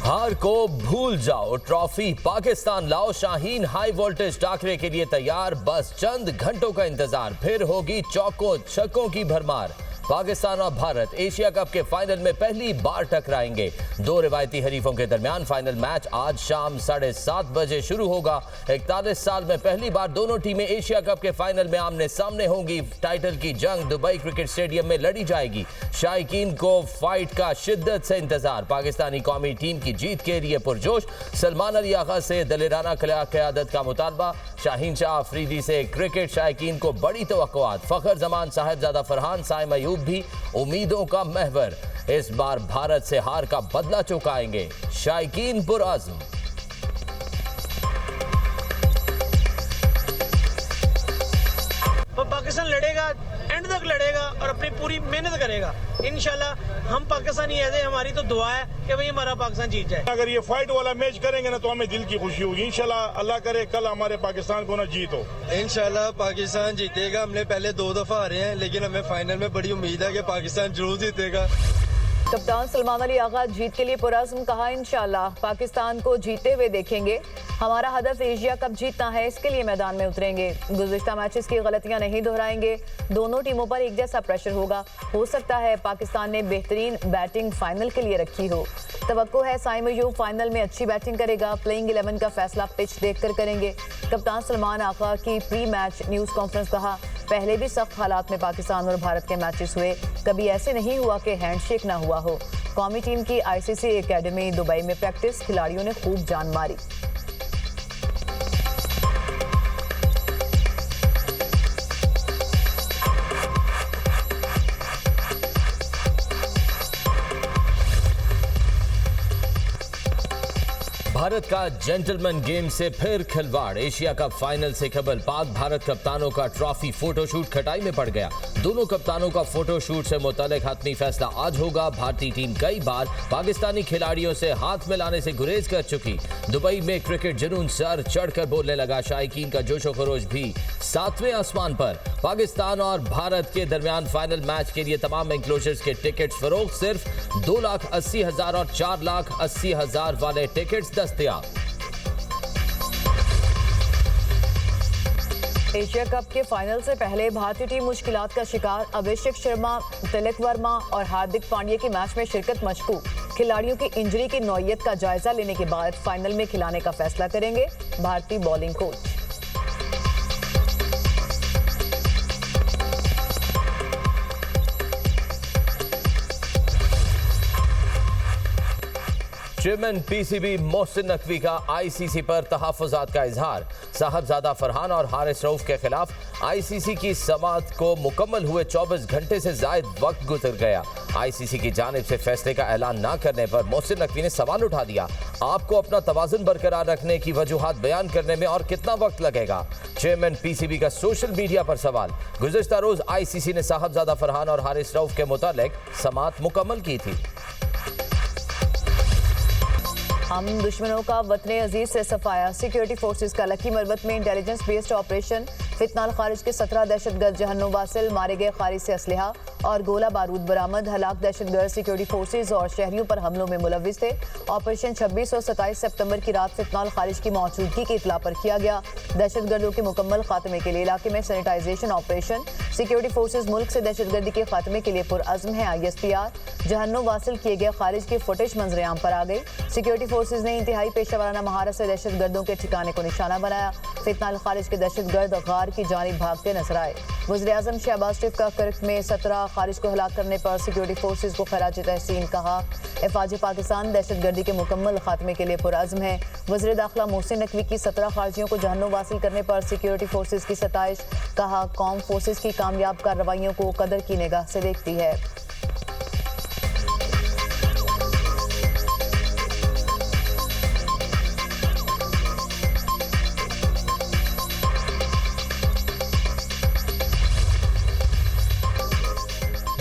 हार को भूल जाओ, ट्रॉफी पाकिस्तान लाओ। शाहीन हाई वोल्टेज टाकरे के लिए तैयार, बस चंद घंटों का इंतजार, फिर होगी चौकों छक्कों की भरमार। पाकिस्तान और भारत एशिया कप के फाइनल में पहली बार टकराएंगे। दो रिवायती हरीफों के दरमियान फाइनल मैच आज शाम 7:30 बजे शुरू होगा। 41 साल में पहली बार दोनों टीमें एशिया कप के फाइनल में आमने सामने होंगी। टाइटल की जंग दुबई क्रिकेट स्टेडियम में लड़ी जाएगी। शायकीन को फाइट का शिद्दत से इंतजार। पाकिस्तानी कौमी टीम की जीत के लिए पुरजोश। सलमान अली आगा से दलेराना क़यादत का मुतालबा। शाहीन शाह अफरीदी से क्रिकेट शायकीन को बड़ी तवक्कुआत। फखर जमान, साहिबजादा फरहान, साइम अयूब भी उम्मीदों का महवर। इस बार भारत से हार का बदला चुकाएंगे शायकीन पुरअज़्म। पाकिस्तान लड़ेगा, एंड तक लड़ेगा और अपनी पूरी मेहनत करेगा। इंशाल्लाह हम पाकिस्तानी ऐसे, हमारी तो दुआ है कि भाई हमारा पाकिस्तान जीत जाए। अगर ये फाइट वाला मैच करेंगे ना तो हमें दिल की खुशी होगी। इंशाल्लाह अल्लाह करे कल हमारे पाकिस्तान को ना जीत हो। इंशाल्लाह पाकिस्तान जीतेगा। हमने पहले 2 दफा हारे हैं, लेकिन हमें फाइनल में बड़ी उम्मीद है कि पाकिस्तान जरूर जीतेगा। कप्तान सलमान अली आगा जीत के लिए पुरअज़्म, कहा इंशाल्लाह पाकिस्तान को जीते हुए देखेंगे। हमारा हदफ एशिया कप जीतना है, इसके लिए मैदान में उतरेंगे। गुज़िश्ता मैचेस की गलतियां नहीं दोहराएंगे। दोनों टीमों पर एक जैसा प्रेशर होगा। हो सकता है पाकिस्तान ने बेहतरीन बैटिंग फाइनल के लिए रखी हो। तवक्को है साइम अयूब फाइनल में अच्छी बैटिंग करेगा। प्लेइंग 11 का फैसला पिच देखकर करेंगे। कप्तान सलमान आगा की प्री मैच न्यूज़ कॉन्फ्रेंस, कहा पहले भी सख्त हालात में पाकिस्तान और भारत के मैचेस हुए, कभी ऐसे नहीं हुआ कि हैंडशेक ना हुआ हो। कौमी टीम की ICC एकेडमी दुबई में प्रैक्टिस, खिलाड़ियों ने खूब जान मारी। भारत का जेंटलमैन गेम से फिर खिलवाड़। एशिया कप फाइनल से कबल पाक भारत कप्तानों का ट्रॉफी फोटोशूट खटाई में पड़ गया। दोनों कप्तानों का फोटोशूट से मुतालिक हतमी फैसला आज होगा। भारतीय टीम कई बार पाकिस्तानी खिलाड़ियों से हाथ मिलाने से गुरेज कर चुकी। दुबई में क्रिकेट जुनून सर चढ़कर बोलने लगा। शायकीन का जोशो खरोश भी 7वें आसमान पर। पाकिस्तान और भारत के दरमियान फाइनल मैच के लिए तमाम एंक्लोजर्स के टिकट फरोख्त। सिर्फ 2,80,000 और 4,80,000 वाले टिकट्स दस्तयाब। एशिया कप के फाइनल से पहले भारतीय टीम मुश्किलात का शिकार। अभिषेक शर्मा, तिलक वर्मा और हार्दिक पांड्या की मैच में शिरकत मशकूक। खिलाड़ियों की इंजरी की नौयत का जायजा लेने के बाद फाइनल में खिलाने का फैसला करेंगे भारतीय bowling coach. Chairman PCB Mohsin Naqvi का ICC पर तहफ़्फ़ुज़ात का इजहार। साहबजादा फरहान और हारिस रऊफ के खिलाफ ICC की समाअत को मुकम्मल हुए 24 घंटे से ज़ायद वक्त गुजर गया। ICC की जानिब से फैसले का ऐलान न करने पर मोहसिन नकवी ने सवाल उठा दिया, आपको अपना तवाज़ुन बरकरार रखने की वजूहात बयान करने में और कितना वक्त लगेगा। चेयरमैन PCB का सोशल मीडिया पर सवाल। गुज़िश्ता रोज़ ICC ने साहबजादा फरहान और हारिस रऊफ के मुतालिक समाअत मुकम्मल की थी। हम दुश्मनों का वतन अजीज से सफाया। सिक्योरिटी फोर्सेस का लकी मरबत में इंटेलिजेंस बेस्ड ऑपरेशन। फितनाल खारिज के 17 दहशतगर्द जहन्नुम वासिल मारे गए। खारिज से असलहा और गोला बारूद बरामद। हलाक दहशतगर्द सिक्योरिटी फोर्सेस और शहरियों पर हमलों में मुलविस थे। ऑपरेशन 26 और 27 सितंबर की रात फितनाल खारिज की मौजूदगी की इतला पर किया गया। दहशतगर्दों के मुकम्मल खात्मे के लिए इलाके में सैनिटाइजेशन ऑपरेशन। सिक्योरिटी फोर्सेस मुल्क से दहशतगर्दी के खात्मे के लिए पुरअज़्म है। ISPR जहन्नुम वासिल किए गए खारिज की फुटेज मंजरेआम पर आ गई। सिक्योरिटी फोर्सेस ने इंतहाई पेशेवराना महारत से दहशतगर्दों के ठिकाने को निशाना बनाया। फितनाल खारिज के दहशतगर्द गार की जानिब भागते नजर आए। वज़ीर-ए-आज़म शहबाज शरीफ का कर्क में 17 खारिज को हलाक करने पर सिक्योरिटी फोर्सेस को खराज तहसीन, कहा हिफाज पाकिस्तान दहशतगर्दी के मुकम्मल खात्मे के लिए पुरअज़्म है। वज़ीर दाखिला मोहसिन नकवी की 17 खारिजियों को जहन्नुम वासिल करने पर सिक्योरिटी फोर्सेस की सताइश, कहा कौम फोर्सेस की कामयाब कार्रवाइयों को कदर की निगाह से देखती है।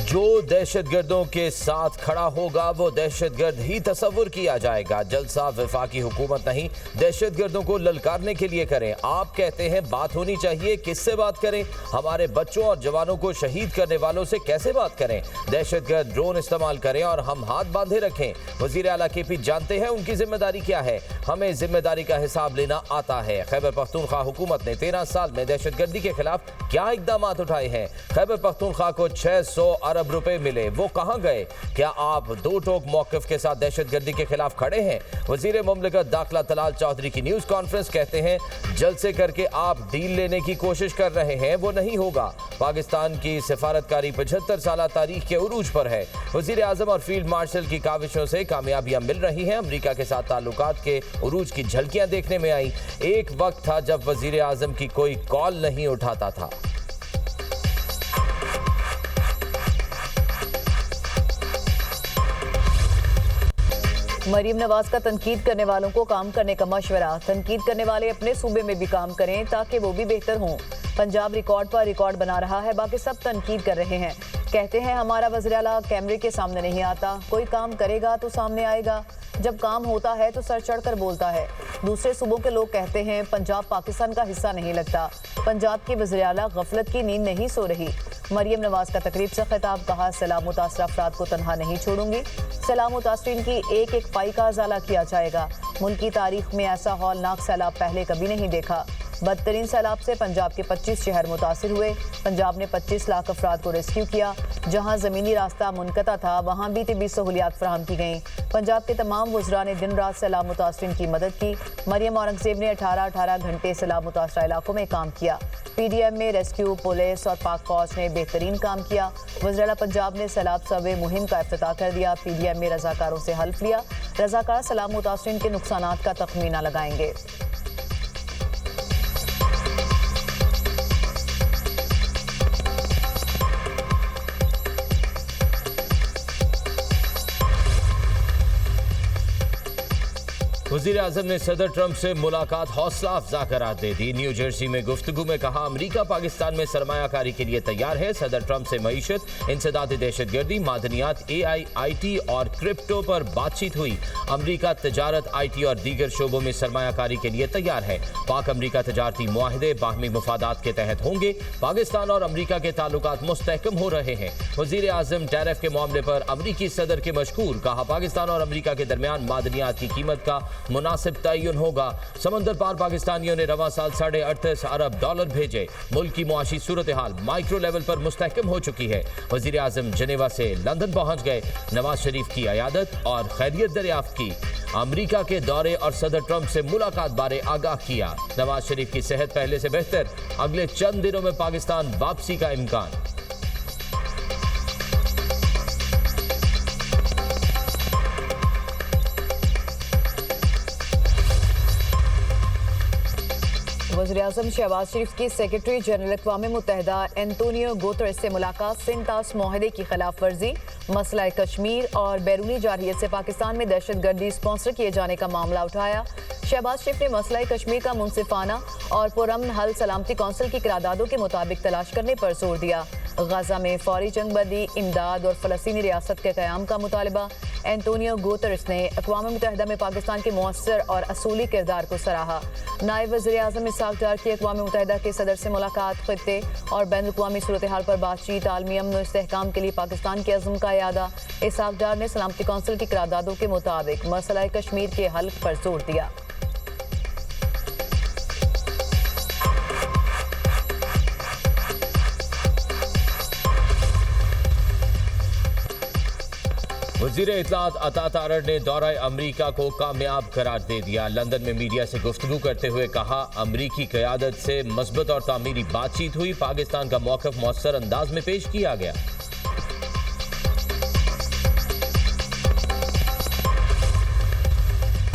जो दहशतगर्दों के साथ खड़ा होगा वो दहशतगर्द ही तस्वुर किया जाएगा। जलसा वफाकी हुकूमत नहीं, दहशतगर्दों को ललकारने के लिए करें। आप कहते हैं बात होनी चाहिए, किससे बात करें? हमारे बच्चों और जवानों को शहीद करने वालों से कैसे बात करें? दहशतगर्द ड्रोन इस्तेमाल करें और हम हाथ बांधे रखें। वजीर आला केपी जानते हैं उनकी जिम्मेदारी क्या है। हमें जिम्मेदारी का हिसाब लेना आता है। खैबर पख्तूनख्वा हुकूमत ने 13 साल में दहशतगर्दी के खिलाफ क्या इकदाम उठाए हैं? खैबर पख्तूनख्वा को 600 अरब रुपए मिले, वो कहां गए? क्या आप दो टोक मौक़िफ़ के साथ दहशतगर्दी के खिलाफ खड़े हैं? वजीर मुमलिकत दाखिला तलाल चौधरी की न्यूज़ कॉन्फ्रेंस कहते हैं जलसे करके आप डील लेने की कोशिश कर रहे हैं, वो नहीं होगा। पाकिस्तान की सिफारतकारी 75 साल तारीख के उरूज पर है। वजीर आजम और फील्ड मार्शल की काविशों से कामयाबियां मिल रही हैं। अमरीका के साथ ताल्लुकात के उरूज की झलकियां देखने में आई। एक वक्त था जब वजीर आजम की कोई कॉल नहीं उठाता था। मरीम नवाज का तनकीद करने वालों को काम करने का मशवरा। तनकीद करने वाले अपने सूबे में भी काम करें ताकि वो भी बेहतर हों। पंजाब रिकॉर्ड पर रिकॉर्ड बना रहा है, बाकी सब तनकीद कर रहे हैं। कहते हैं हमारा वज़ीर आला कैमरे के सामने नहीं आता, कोई काम करेगा तो सामने आएगा। जब काम होता है तो सर चढ़कर बोलता है। दूसरे सूबों के लोग कहते हैं पंजाब पाकिस्तान का हिस्सा नहीं लगता। पंजाब के वज़ीर आला गफलत की नींद नहीं सो रही। मरीम नवाज का तकरीब से खिताब, कहा सैलाब मुतासर अफराद को तनहा नहीं छोड़ूंगी। सैलाब मुतासरीन की एक एक पाई का अजाला किया जाएगा। मुल्क की तारीख में ऐसा हौलनाक सैलाब पहले कभी नहीं देखा। बदतरीन सैलाब से पंजाब के 25 शहर मुतासिर हुए। पंजाब ने 25 लाख अफराद को रेस्क्यू किया। जहां ज़मीनी रास्ता मुनक़ता था वहां भी तिब्बी सहूलियात फराहम की गईं। पंजाब के तमाम वज़रा ने दिन रात सैलाब मुतासरीन की मदद की। मरियम औरंगज़ेब ने 18-18 घंटे सैलाब मुतासरा इलाकों में काम किया। PDM में रेस्क्यू, पुलिस और पाक फौज ने बेहतरीन काम किया। वज़ीर-ए-आला पंजाब ने सैलाब सर्वे मुहिम का इफ्तिताह कर दिया। PDM में रज़ाकारों से हल्फ लिया। रज़ाकार सैलाब मुतासरीन के नुकसानात का तखमीना लगाएंगे। वज़ीर आज़म ने सदर ट्रंप से मुलाकात हौसला अफजा करार दे दी। न्यू जर्सी में गुफ्तगू में कहा अमरीका पाकिस्तान में सरमायाकारी के लिए तैयार है। सदर ट्रंप से मईशत, इंसदाद दहशतगर्दी, मादनियात, AI, IT और क्रिप्टो पर बातचीत हुई। अमरीका तजारत, IT और दीगर शोबों में सरमायाकारी के लिए तैयार है। पाक अमरीका तजारती मुआहदे बाहमी मुफादात के तहत होंगे। पाकिस्तान और अमरीका के ताल्लुकात मुस्तहकम हो रहे हैं। वज़ीर आज़म टैरिफ के मामले पर अमरीकी सदर के मशकूर, कहा पाकिस्तान और अमरीका के दरमियान मादनियात की कीमत का मुनासिब तयन होगा। समंदर पार पाकिस्तानियों ने रवा साल $38.5 अरब भेजे। मुल्क की मुआशी सूरत हाल माइक्रो लेवल पर मुस्तहकम हो चुकी है। वज़ीर आज़म जनेवा से लंदन पहुंच गए। नवाज शरीफ की अयादत और खैरियत दरियाफ्त की। अमरीका के दौरे और सदर ट्रंप से मुलाकात बारे आगाह किया। नवाज शरीफ की सेहत पहले से बेहतर, अगले चंद दिनों में पाकिस्तान वापसी का इम्कान। वज़ीर-ए-आज़म शहबाज शरीफ की सेक्रेटरी जनरल अक़वाम मुत्तहिदा एंटोनियो गुतेरेस से मुलाकात। सिंतास मुआहदे की खिलाफ वर्जी, मसला कश्मीर और बैरूनी जारहियत से पाकिस्तान में दहशतगर्दी स्पॉन्सर किए जाने का मामला उठाया। शहबाज शरीफ ने मसला कश्मीर का मुनसिफाना और पुरअमन हल सलामती कौंसिल की करारदादों के मुताबिक तलाश करने पर जोर दिया। गजा में फौरी जंगबंदी, इमदाद और फ़लस्तीनी रियासत के क़याम का मुतालबा। एंटोनियो गुतेरेस ने अक़वाम मुत्तहिदा में पाकिस्तान के मुअस्सर और असूली किरदार को सराहा। नायब वज़ीर-ए-आज़म इसहाक़ डार की अक़वाम मुत्तहिदा के सदर से मुलाकात, ख़ित्ते और बैनुल अक़वामी सूरत हाल पर बातचीत, आलमी अमन और इस्तेहकाम के लिए पाकिस्तान के अज़्म का यादा। इसहाक़ डार ने सलामती कौंसिल की करारदादों के मुताबिक मसला कश्मीर के हल पर जोर दिया। वज़ीर इत्तलात अता तारड़ ने दौरा अमरीका को कामयाब करार दे दिया। लंदन में मीडिया से गुफ्तगू करते हुए कहा अमरीकी क़यादत से मस्बत और तामीरी बातचीत हुई। पाकिस्तान का मौक़िफ़ मौसर अंदाज में पेश किया गया।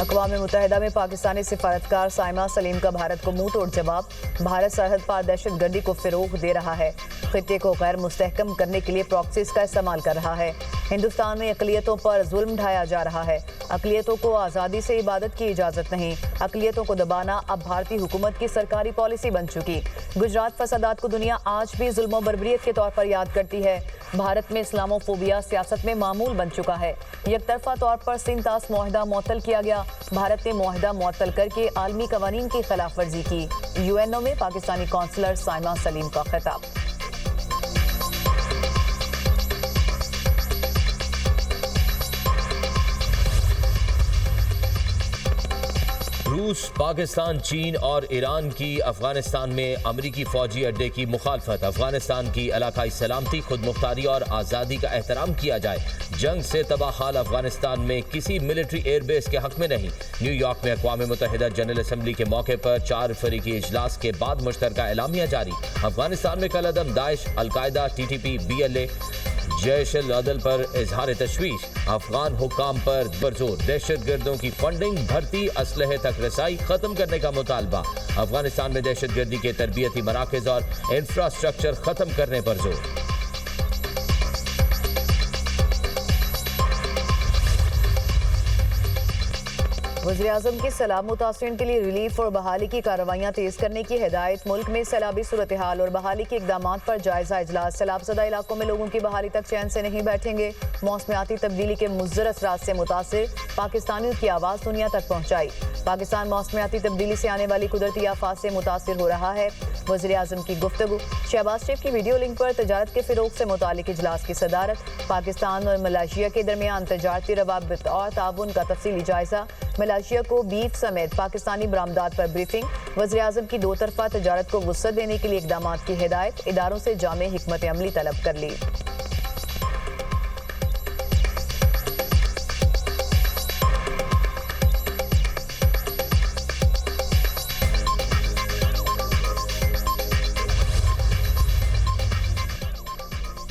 अक़वाम मुत्तहिदा में पाकिस्तानी सिफारतकार साइमा सलीम का भारत को मुंह तोड़ जवाब। भारत सरहद पार दहशतगर्दी को फ़रोग़ दे रहा है। ख़ित्ते को गैर मुस्तहकम करने के लिए प्रॉक्सीज़ का इस्तेमाल कर रहा है। हिंदुस्तान में अक़लियतों पर जुल्म ढाया जा रहा है। अक़लियतों को आज़ादी से इबादत की इजाज़त नहीं। अक़लियतों को दबाना अब भारतीय हुकूमत की सरकारी पॉलिसी बन चुकी। गुजरात फसादात को दुनिया आज भी जुल्म और बर्बरियत के तौर पर याद करती है। भारत में इस्लामोफोबिया सियासत में मामूल बन चुका है। यकतरफा तौर पर सिंध तास मुआहदा मुअत्तल किया गया। भारत ने मुआहदा मुअत्तल करके आलमी कवानीन की खिलाफ वर्जी की। UNO में पाकिस्तानी कौंसलर साइमा सलीम का खिताब। रूस, पाकिस्तान, चीन और ईरान की अफगानिस्तान में अमरीकी फौजी अड्डे की मुखालफत। अफगानिस्तान की इलाकाई सलामती, खुद मुख्तारी और आज़ादी का एहतराम किया जाए। जंग से तबाह हाल अफगानिस्तान में किसी मिलिट्री एयरबेस के हक में नहीं। न्यूयॉर्क में अक़वाम मुत्तहिदा जनरल असम्बली के मौके पर 4 फरीकी इजलास के बाद मुश्तरका एलामिया जारी। अफगानिस्तान में कलअदम दाइश, अलकायदा, TTP, BLA, जैश-ए-अदल पर इजहार तशवीश। अफगान हुक्काम पर बरजोर। दहशतगर्दों की फंडिंग, भर्ती, असलहे तक रसाई खत्म करने का मुतालबा। अफगानिस्तान में दहशतगर्दी के तरबियती मराकज़ और इंफ्रास्ट्रक्चर खत्म करने पर जोर। वज़ीर-ए-आज़म की सैलाब मुतासिरीन के लिए रिलीफ और बहाली की कार्रवाइयाँ तेज़ करने की हिदायत। मुल्क में सैलाबी सूरत हाल और बहाली के इक़दाम पर जायज़ा इजलास। सैलाबज़दा इलाकों में लोगों की बहाली तक चैन से नहीं बैठेंगे। मौसमियाती तब्दीली के मुज़र असरात से मुतासिर पाकिस्तानियों की आवाज़ दुनिया तक पहुँचाई। पाकिस्तान मौसमियाती तब्दीली से आने वाली कुदरती आफात से मुतासिर हो रहा है। वज़ीर-ए-आज़म की गुफ्तगू। शहबाज शरीफ की वीडियो लिंक पर तजारत के फ़रोग़ से मुतालिक इजलास की सदारत। पाकिस्तान और मलेशिया के दरमियान तजारती रवाबित और ताउन का तफसीली जायज़ा। मलेशिया को बीफ समेत पाकिस्तानी बरामदात पर ब्रीफिंग। वज़ीर-ए-आज़म की 2 तरफ़ा तजारत को वुसअत देने के लिए इक़दाम की हिदायत। इदारों से जामे हिकमत अमली तलब कर ली।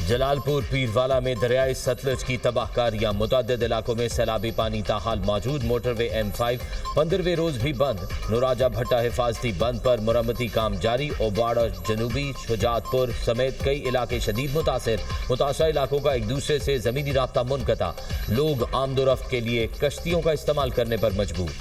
जलालपुर पीरवाला में दरियाई सतलुज की तबाहकारियां। मुतअद्दिद इलाकों में सैलाबी पानी ताहाल मौजूद। मोटरवे M5 15वें रोज भी बंद। नूराजा भट्टा हिफाजती बंद पर मुरम्मती काम जारी। ओबाड़ा, जनूबी शुजातपुर समेत कई इलाके शदीद मुतासिर। मुतासरा इलाकों का एक दूसरे से ज़मीनी राब्ता मुनक़ता। लोग आमदोरफ्त के लिए कश्तियों का इस्तेमाल करने पर मजबूर।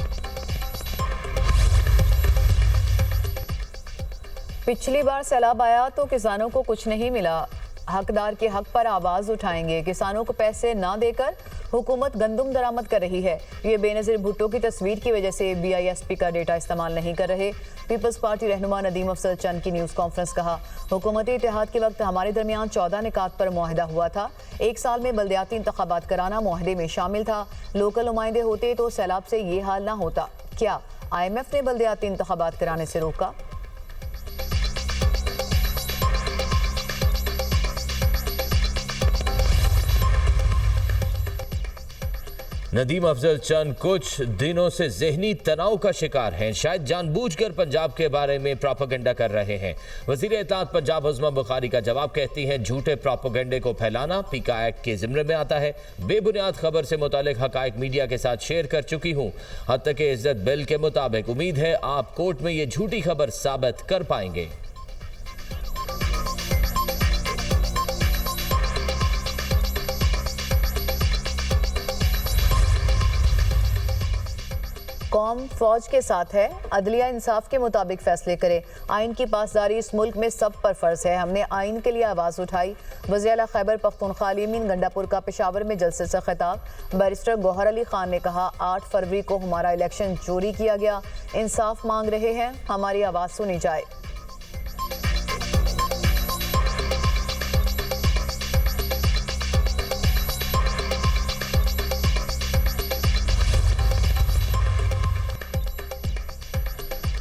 पिछली बार सैलाब आया तो किसानों को कुछ नहीं मिला। हकदार के हक पर आवाज़ उठाएंगे। किसानों को पैसे ना देकर हुकूमत गंदम दरामद कर रही है। ये बेनज़ीर भुट्टो की तस्वीर की वजह से BISP का डेटा इस्तेमाल नहीं कर रहे। पीपल्स पार्टी रहनुमा नदीम अफजल चंद की न्यूज़ कॉन्फ्रेंस। कहा, हुकूमती इत्तेहाद के वक्त हमारे दरमियान 14 निकात पर मुआहदा हुआ था। 1 साल में बल्दियाती इंतखाबात कराना मुआहदे में शामिल था। लोकल नुमाइंदे होते तो सैलाब से ये हाल ना होता। क्या IMF ने बल्दियाती इंतखाबात कराने से रोका? नदीम अफजल चंद कुछ दिनों से ज़हनी तनाव का शिकार हैं। शायद जानबूझकर पंजाब के बारे में प्रोपेगेंडा कर रहे हैं। वज़ीर इत्तलात पंजाब उज़्मा बुखारी का जवाब। कहती हैं, झूठे प्रोपेगेंडे को फैलाना पीका एक्ट के ज़िम्मे में आता है। बेबुनियाद खबर से मुतालिक हक़ाइक़ मीडिया के साथ शेयर कर चुकी हूँ। हत्ता के इज़्ज़त बिल के मुताबिक। उम्मीद है आप कोर्ट में ये झूठी खबर साबित कर पाएंगे। कौम फौज के साथ है। अदलिया इंसाफ के मुताबिक फैसले करे। आइन की पासदारी इस मुल्क में सब पर फर्ज है। हमने आइन के लिए आवाज़ उठाई। वज़ीर आला खैबर पख्तूनख्वा अली गंडापुर का पेशावर में जलसे से खिताब। बैरिस्टर गौहर अली खान ने कहा, 8 फरवरी को हमारा इलेक्शन चोरी किया गया। इंसाफ मांग रहे हैं, हमारी आवाज़ सुनी जाए।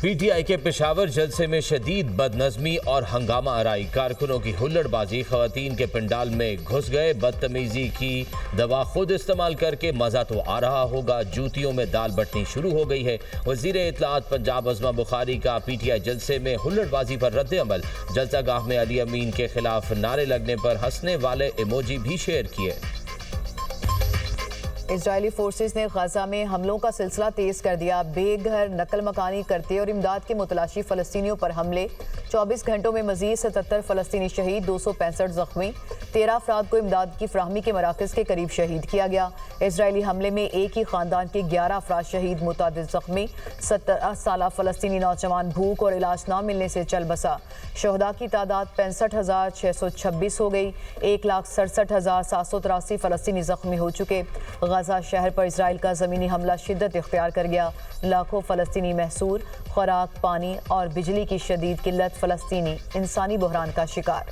PTI के पेशावर जलसे में शदीद बदनज़मी और हंगामा आराई। कारकुनों की हुल्लड़बाजी। खवातीन के पंडाल में घुस गए। बदतमीजी की दवा खुद इस्तेमाल करके मज़ा तो आ रहा होगा। जूतियों में दाल बटनी शुरू हो गई है। वज़ीर इत्तलात पंजाब उज़्मा बुखारी का PTI जलसे में हुल्लड़बाजी पर रद्द अमल। जलसा गाह में अली अमीन के खिलाफ नारे लगने पर हंसने वाले इमोजी भी शेयर किए। इजरायली फोर्सेस ने गजा में हमलों का सिलसिला तेज कर दिया। बेघर नकल मकानी करते और इमदाद के मुतलाशी फ़लस्तीनियों पर हमले। 24 घंटों में मजीद 77 फ़लस्तीनी शहीद, 265 जख्मी। 13 अफराद को इमदाद की फराहमी के मराकज़ के करीब शहीद किया गया। इजरायली हमले में एक ही खानदान के 11 अफराद शहीद, मुतादिद जख्मी। 17 साला फ़लस्तीनी नौजवान भूख और इलाज न मिलने से चल बसा। शहदा की तादाद 65,626 हो गई। 1,67,783 फ़लस्तीनी जख्मी हो चुके। गजा शहर पर इसराइल का ज़मीनी हमला शिद्दत इख्तियार कर गया। लाखों फ़लस्तीनी महसूर, खुराक, पानी और बिजली की शदीद किल्लत, फ़लस्तीनी इंसानी बहरान का शिकार।